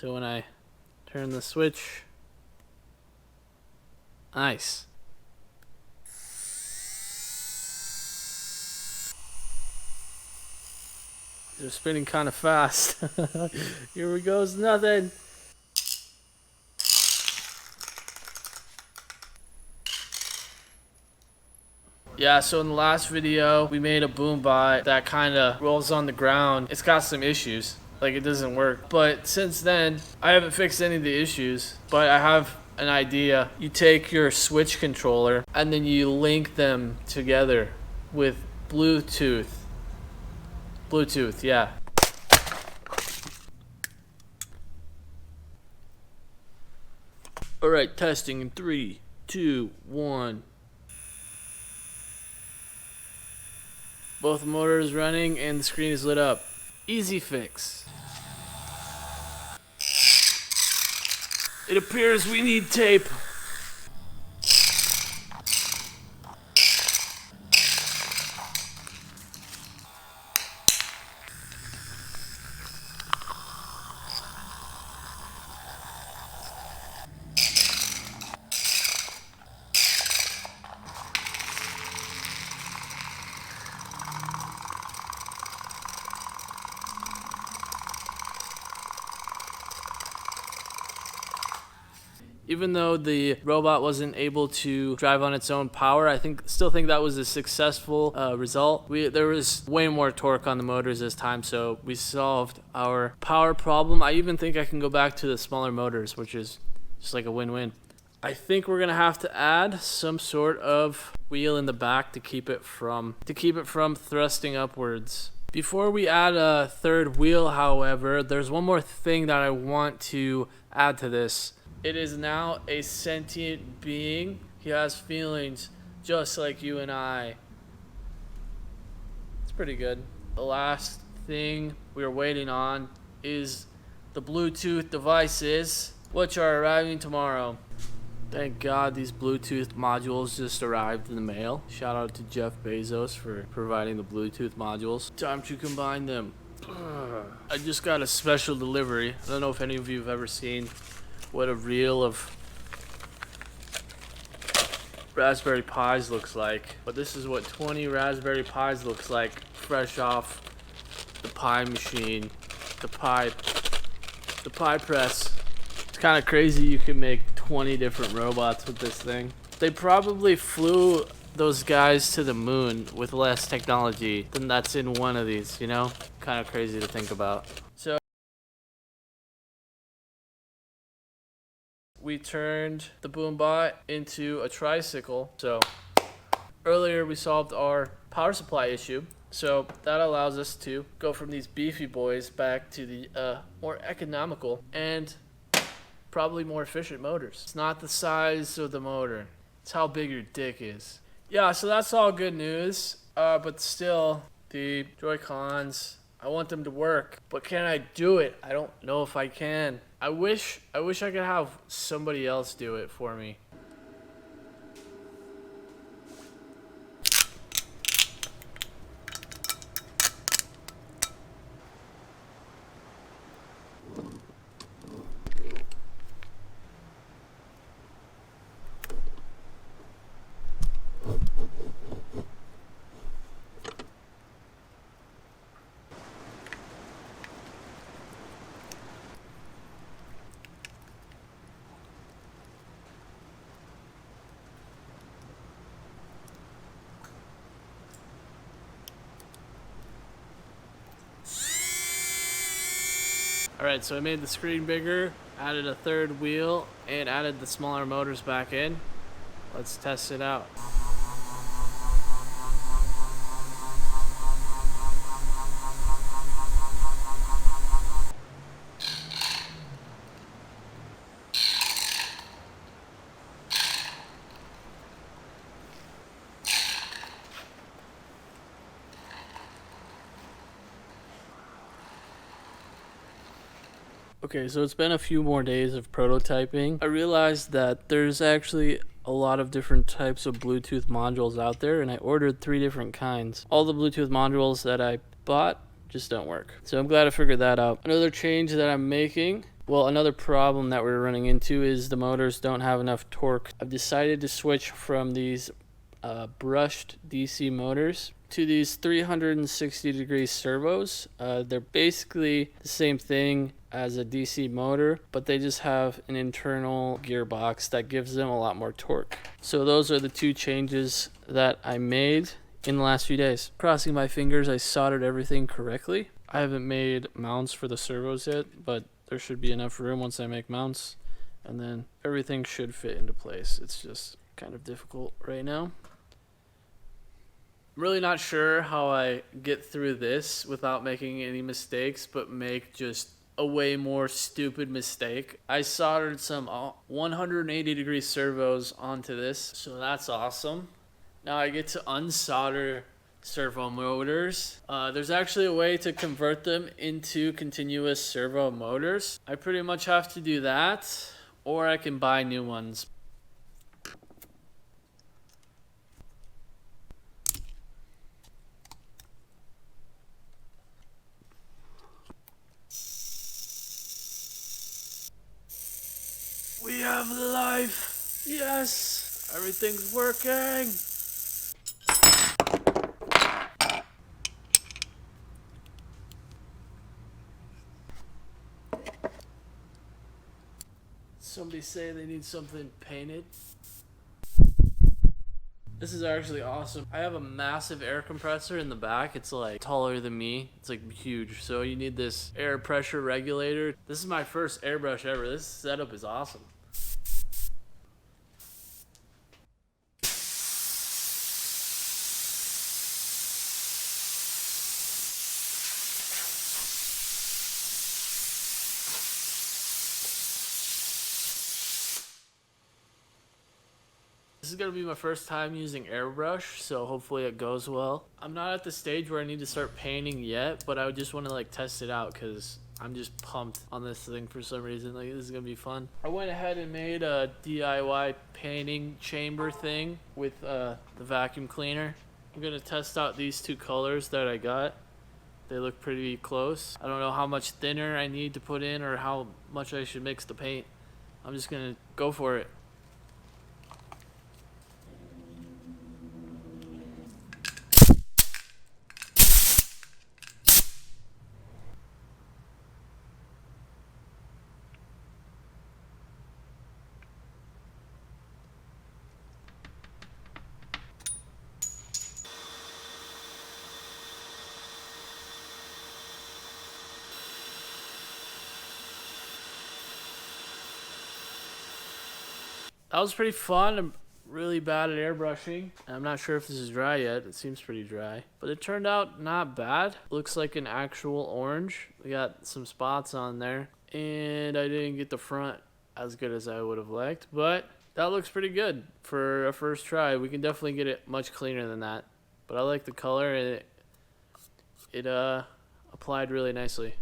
So when I turn the switch, nice. They're spinning kind of fast. Here we go, it's nothing. Yeah, so in the last video, we made a boom bot that kind of rolls on the ground. It's got some issues, like it doesn't work. But since then, I haven't fixed any of the issues, but I have an idea. You take your Switch controller and then you link them together with Bluetooth. Bluetooth, yeah. Alright, testing in 3, 2, 1. Both motors running and the screen is lit up. Easy fix. It appears we need tape. Even though the robot wasn't able to drive on its own power, I still think that was a successful result. There was way more torque on the motors this time, so we solved our power problem. I even think I can go back to the smaller motors, which is just like a win-win. I think we're gonna have to add some sort of wheel in the back to keep it from thrusting upwards. Before we add a third wheel, however, there's one more thing that I want to add to this. It is now a sentient being. He has feelings just like you and I. It's pretty good. The last thing we're waiting on is the Bluetooth devices, which are arriving tomorrow. Thank God these Bluetooth modules just arrived in the mail. Shout out to Jeff Bezos for providing the Bluetooth modules. Time to combine them. I just got a special delivery. I don't know if any of you have ever seen what a reel of Raspberry Pis looks like, but this is what 20 Raspberry Pis looks like fresh off the pie machine, the pie press. It's kind of crazy you can make 20 different robots with this thing. They probably flew those guys to the moon with less technology than that's in one of these, you know? Kind of crazy to think about. So we turned the Boombot into a tricycle. So earlier we solved our power supply issue. So that allows us to go from these beefy boys back to the more economical and probably more efficient motors. It's not the size of the motor, it's how big your dick is. Yeah, so that's all good news. But still, the Joycons, I want them to work, but can I do it? I don't know if I can. I wish I could have somebody else do it for me. Alright, so I made the screen bigger, added a third wheel, and added the smaller motors back in. Let's test it out. Okay, so it's been a few more days of prototyping. I realized that there's actually a lot of different types of Bluetooth modules out there, and I ordered 3 different kinds. All the Bluetooth modules that I bought just don't work. So I'm glad I figured that out. Another change that I'm making Well, another problem that we're running into is the motors don't have enough torque. I've decided to switch from these brushed DC motors to these 360-degree servos. They're basically the same thing as a DC motor, but they just have an internal gearbox that gives them a lot more torque. So those are the two changes that I made in the last few days. Crossing my fingers, I soldered everything correctly. I haven't made mounts for the servos yet, but there should be enough room once I make mounts, and then everything should fit into place. It's just kind of difficult right now. I'm really not sure how I get through this without making any mistakes, but make just a way more stupid mistake. I soldered some 180-degree servos onto this, so that's awesome. Now I get to unsolder servo motors. There's actually a way to convert them into continuous servo motors. I pretty much have to do that, or I can buy new ones. We have life! Yes! Everything's working! Somebody say they need something painted. This is actually awesome. I have a massive air compressor in the back. It's like taller than me. It's like huge. So you need this air pressure regulator. This is my first airbrush ever. This setup is awesome. This is going to be my first time using airbrush, so hopefully it goes well. I'm not at the stage where I need to start painting yet, but I would just want to like test it out because I'm just pumped on this thing for some reason. Like, this is going to be fun. I went ahead and made a DIY painting chamber thing with the vacuum cleaner. I'm going to test out these two colors that I got. They look pretty close. I don't know how much thinner I need to put in or how much I should mix the paint. I'm just going to go for it. That was pretty fun. I'm really bad at airbrushing. I'm not sure if this is dry yet. It seems pretty dry. But it turned out not bad. Looks like an actual orange. We got some spots on there. And I didn't get the front as good as I would have liked. But that looks pretty good for a first try. We can definitely get it much cleaner than that. But I like the color. And it applied really nicely.